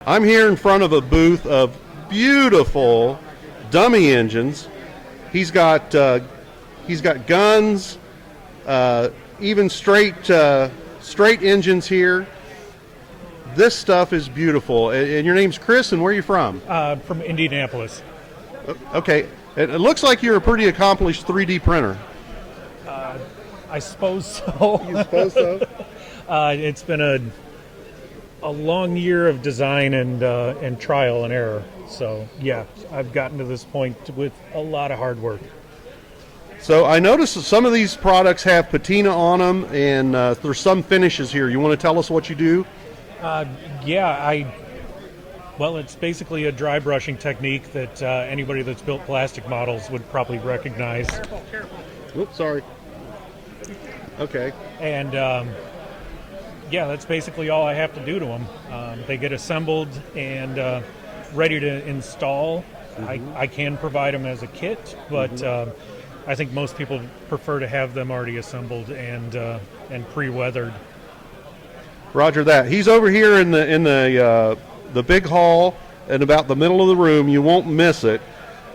I'm here in front of a booth of beautiful dummy engines. He's got guns, even straight engines here. This stuff is beautiful. And your name's Chris, and where are you from? From Indianapolis. Okay. It looks like you're a pretty accomplished 3D printer. I suppose so. You suppose so? It's been a long year of design and trial and error. So, yeah, I've gotten to this point with a lot of hard work. So I noticed that some of these products have patina on them, and there's some finishes here. You want to tell us what you do? Well, it's basically a dry brushing technique that anybody that's built plastic models would probably recognize. Careful. Oops, sorry. Okay. And that's basically all I have to do to them. They get assembled and ready to install. Mm-hmm. I can provide them as a kit, but I think most people prefer to have them already assembled and pre-weathered. Roger that. He's over here in the big hall in about the middle of the room. You won't miss it.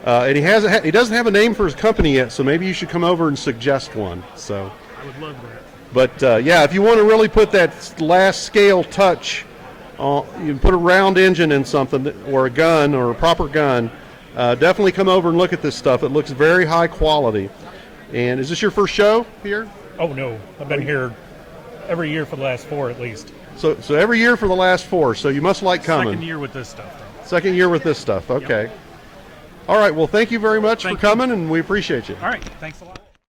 And he doesn't have a name for his company yet, so maybe you should come over and suggest one. So I would love that. But if you want to really put that last scale touch, you can put a round engine in something, or a gun, or a proper gun. Definitely come over and look at this stuff. It looks very high quality. And is this your first show here? Oh no, I've been here every year for the last 4 at least. So every year for the last 4. So you must like coming. Second year with this stuff. Second year with this stuff. Okay. Yep. All right. Well, thank you very much for coming, and we appreciate you. All right. Thanks a lot.